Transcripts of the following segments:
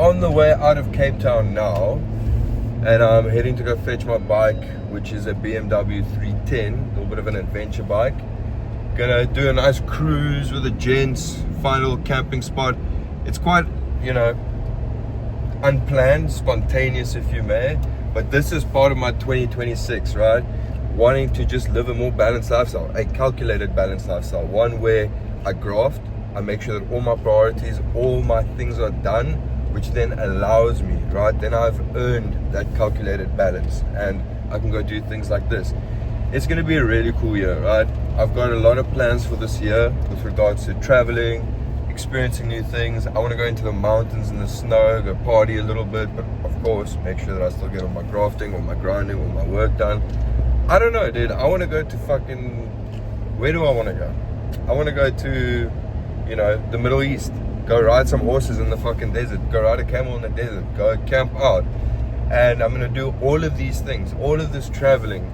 on the way out of Cape Town now, and I'm heading to go fetch my bike, which is a BMW 310, a little bit of an adventure bike. Gonna do a nice cruise with the gents, find a little camping spot. It's quite, unplanned, spontaneous if you may, but this is part of my 2026, right? Wanting to just live a more balanced lifestyle, a calculated balanced lifestyle, one where I graft, I make sure that all my priorities, all my things are done, which then allows me, right? Then I've earned that calculated balance and I can go do things like this. It's gonna be a really cool year, right? I've got a lot of plans for this year with regards to traveling, experiencing new things. I wanna go into the mountains in the snow, go party a little bit, but of course, make sure that I still get all my grafting, all my grinding, all my work done. I don't know, dude. I wanna go to where do I wanna go? I wanna go to, the Middle East. Go ride some horses in the fucking desert. Go ride a camel in the desert. Go camp out. And I'm gonna do all of these things, all of this traveling,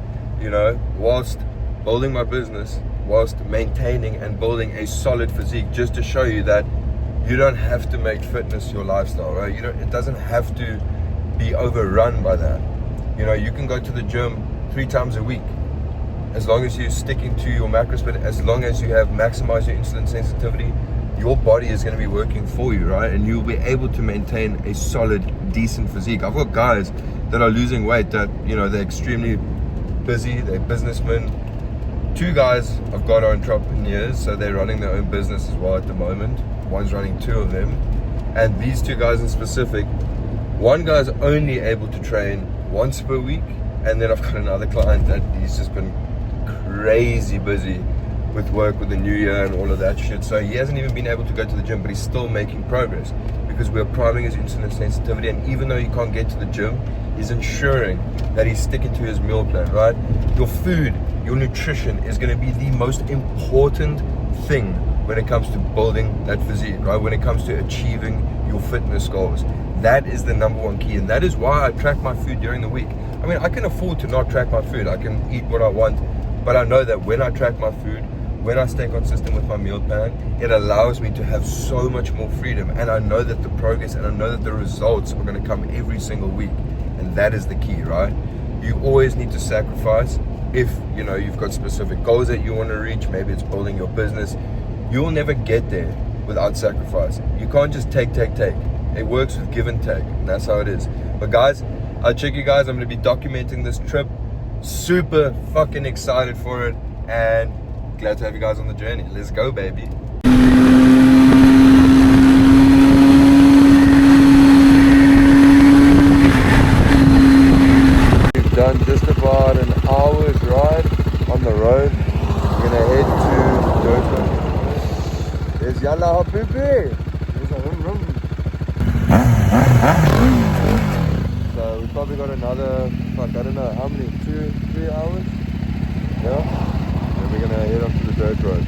whilst building my business, whilst maintaining and building a solid physique, just to show you that you don't have to make fitness your lifestyle, right? It doesn't have to be overrun by that. You can go to the gym 3 times a week, as long as you're sticking to your macros, but as long as you have maximized your insulin sensitivity, your body is going to be working for you, right? And you'll be able to maintain a solid, decent physique. I've got guys that are losing weight that, they're extremely busy, they're businessmen. 2 guys I've got are entrepreneurs, so they're running their own business as well at the moment. One's running 2 of them. And these 2 guys in specific, one guy's only able to train once per week. And then I've got another client that he's just been crazy busy with work, with the new year and all of that shit. So he hasn't even been able to go to the gym, but he's still making progress because we're priming his insulin sensitivity. And even though he can't get to the gym, he's ensuring that he's sticking to his meal plan, right? Your food, your nutrition is going to be the most important thing when it comes to building that physique, right? When it comes to achieving your fitness goals. That is the number one key. And that is why I track my food during the week. I mean, I can afford to not track my food. I can eat what I want, but I know that when I track my food, when I stay consistent with my meal plan, it allows me to have so much more freedom. And I know that the progress and I know that the results are going to come every single week. And that is the key, right? You always need to sacrifice if, you've got specific goals that you want to reach. Maybe it's building your business. You'll never get there without sacrifice. You can't just take. It works with give and take. And that's how it is. But guys, I'll check you guys. I'm going to be documenting this trip. Super fucking excited for it. And glad to have you guys on the journey. Let's go, baby. We've done just about an hour's ride on the road. We're gonna head to Durban. There's Yalla Habibi. There's a rum. So we probably got another, I don't know how many, 2-3 hours? Yeah. We're gonna head onto the dirt road.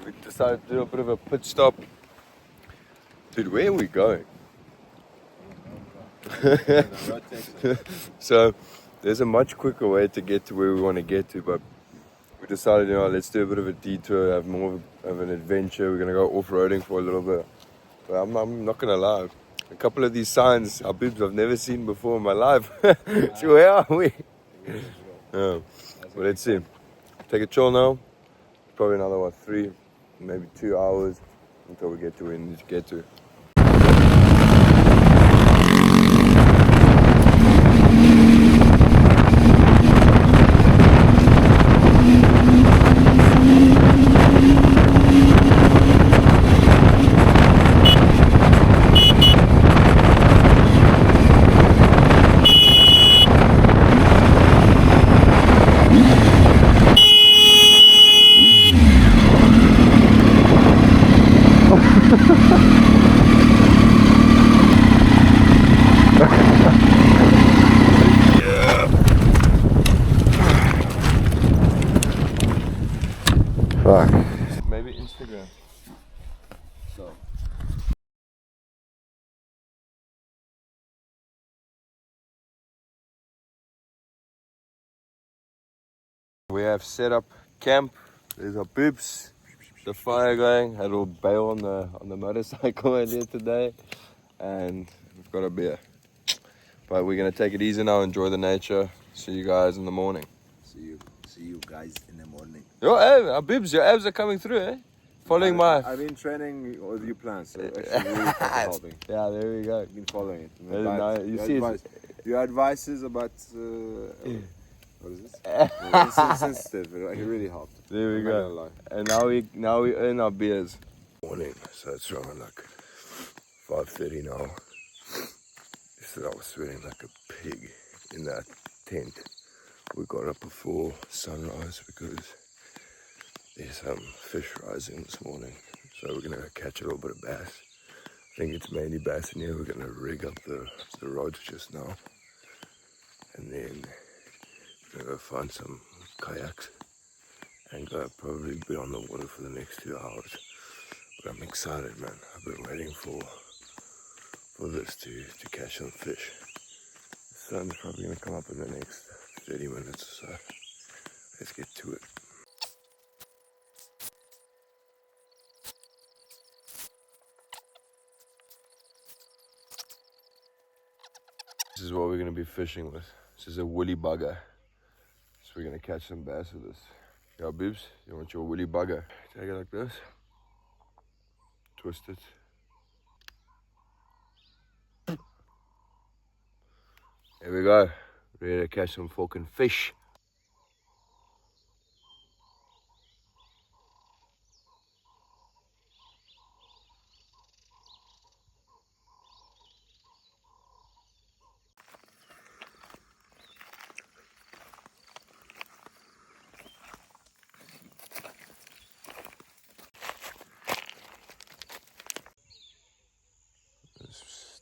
We decided to do a bit of a pit stop. Dude, where are we going? So there's a much quicker way to get to where we want to get to, but we decided, let's do a bit of a detour, have more of an adventure. We're gonna go off-roading for a little bit. But I'm not gonna lie. A couple of these signs, Habibs, I've never seen before in my life. So where are we? Yeah. Well, let's see. Take a chill now. Probably another, 3, maybe 2 hours until we get to where we need to get to. Fuck. Maybe Instagram. So. We have set up camp There's our poops. The fire going. Had a little bail on the motorcycle earlier today, and we've got a beer. But we're gonna take it easy now. Enjoy the nature. See you guys in the morning. See you guys in the morning. Your abs, our boobs, your abs are coming through, eh? Following I've been training with your plans, so actually really helping. Yeah, there we go. I've been following it. Nice. You see your advice is about what is this? It's sensitive. It really helped. There we go. And now we earn our beers. Morning, so it's around like 5:30 now. So I was sweating like a pig in that tent. We got up before sunrise because there's some fish rising this morning. So we're gonna catch a little bit of bass. I think it's mainly bass in here. We're gonna rig up the rods just now. And then we're gonna go find some kayaks and go probably be on the water for the next 2 hours. But I'm excited, man. I've been waiting for this to catch some fish. The sun's probably gonna come up in the next 30 minutes or so. Let's get to it. This is what we're gonna be fishing with. This is a woolly bugger. So we're gonna catch some bass with this. Yeah, boobs, you want your woolly bugger? Take it like this. Twist it. There we go. Ready to catch some fucking fish.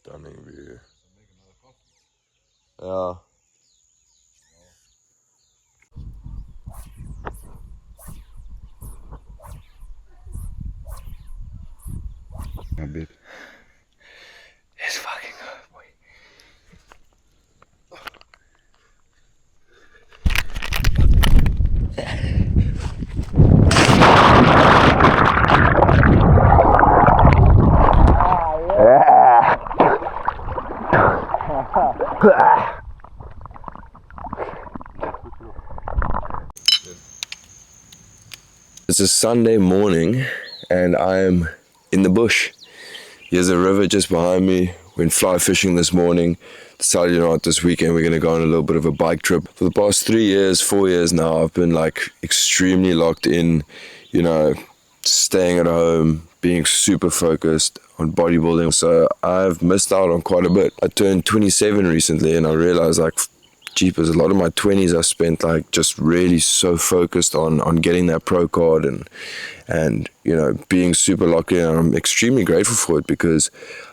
Stunning view. Yeah. A bit. It's fucking good, boy. It's a Sunday morning and I am in the bush. Here's a river just behind me. Went fly fishing this morning. Decided, you know what, this weekend we're going to go on a little bit of a bike trip. For the past 3 years, 4 years now, I've been like extremely locked in, you know, staying at home, being super focused on bodybuilding. So I've missed out on quite a bit. I turned 27 recently and I realized like, jeepers, a lot of my 20s I spent like just really so focused on getting that pro card and you know, being super locked in. And I'm extremely grateful for it because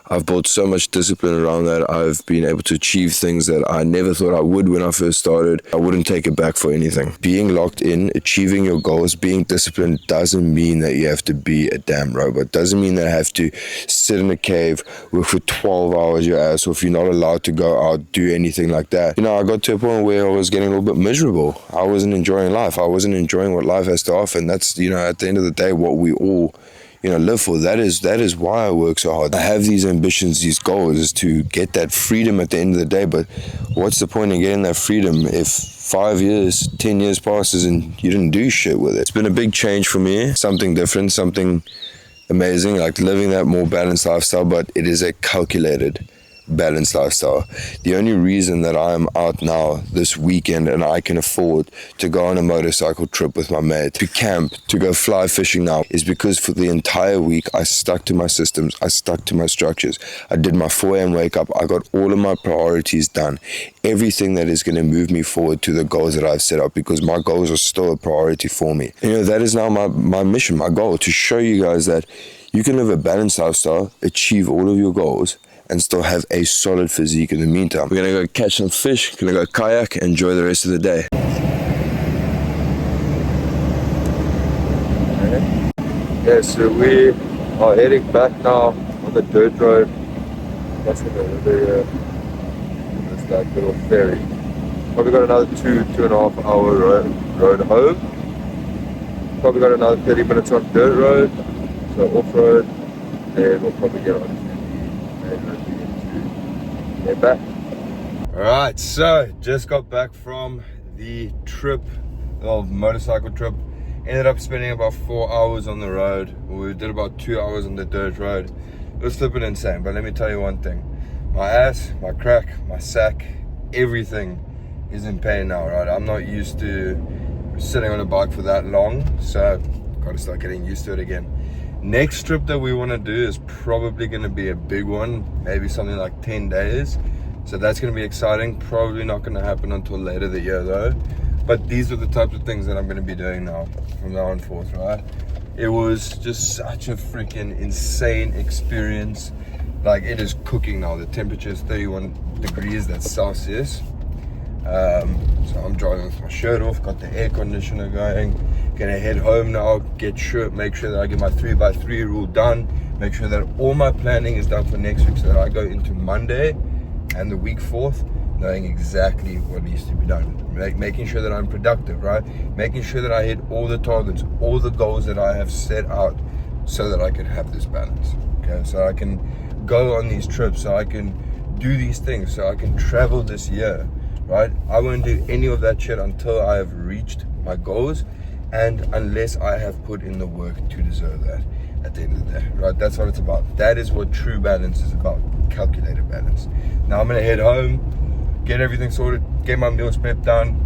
I've built so much discipline around that. I've been able to achieve things that I never thought I would when I first started. I wouldn't take it back for anything. Being locked in, achieving your goals, being disciplined doesn't mean that you have to be a damn robot. Doesn't mean that I have to sit in a cave, work for 12 hours your ass off. You're not allowed to go out, do anything like that. You know, I got to a point where I was getting a little bit miserable. I wasn't enjoying life. I wasn't enjoying what life has to offer. And that's, you know, at the end of the day, what we all, you know, live for. That is why I work so hard. I have these ambitions, these goals, is to get that freedom at the end of the day. But what's the point in getting that freedom if 5 years, 10 years passes and you didn't do shit with it? It's been a big change for me, something different, something amazing, like living that more balanced lifestyle, but it is a calculated, balanced lifestyle. The only reason that I'm out now this weekend and I can afford to go on a motorcycle trip with my mate, to camp, to go fly fishing now, is because for the entire week I stuck to my systems, I stuck to my structures. I did my 4 a.m. wake up, I got all of my priorities done, everything that is going to move me forward to the goals that I've set up, because my goals are still a priority for me. You know, that is now my mission, my goal, to show you guys that you can live a balanced lifestyle, achieve all of your goals, and still have a solid physique in the meantime. We're gonna go catch some fish, gonna go kayak, enjoy the rest of the day. Yeah, so we are heading back now on the dirt road. That's in the river here. There's that little ferry. Probably got another 2.5 hour road home. probably got another 30 minutes on dirt road, so off-road, then we'll probably get on to the main road to get back. Alright, so just got back from the trip, the motorcycle trip. Ended up spending about 4 hours on the road. We did about 2 hours on the dirt road. It was flipping insane, but let me tell you one thing. My ass, my crack, my sack, everything is in pain now, right? I'm not used to sitting on a bike for that long, so gotta start getting used to it again. Next trip that we want to do is probably going to be a big one, maybe something like 10 days. So that's going to be exciting. Probably not going to happen until later the year though. But these are the types of things that I'm going to be doing now, from now on forth, right? It was just such a freaking insane experience. Like, it is cooking now. The temperature is 31 degrees, that's Celsius. So I'm driving with my shirt off, got the air conditioner going. Gonna head home now, make sure that I get my 3x3 rule done, make sure that all my planning is done for next week, so that I go into Monday and the week forth knowing exactly what needs to be done. Making sure that I'm productive, right? Making sure that I hit all the targets, all the goals that I have set out, so that I can have this balance. Okay, so I can go on these trips, so I can do these things, so I can travel this year, right? I won't do any of that shit until I have reached my goals, and unless I have put in the work to deserve that at the end of the day, right? That's what it's about. That is what true balance is about, calculated balance. Now I'm gonna head home, get everything sorted, get my meals prep done,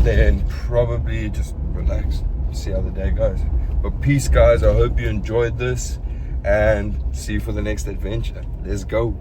then probably just relax, see how the day goes. But peace, guys. I hope you enjoyed this, and see you for the next adventure. Let's go.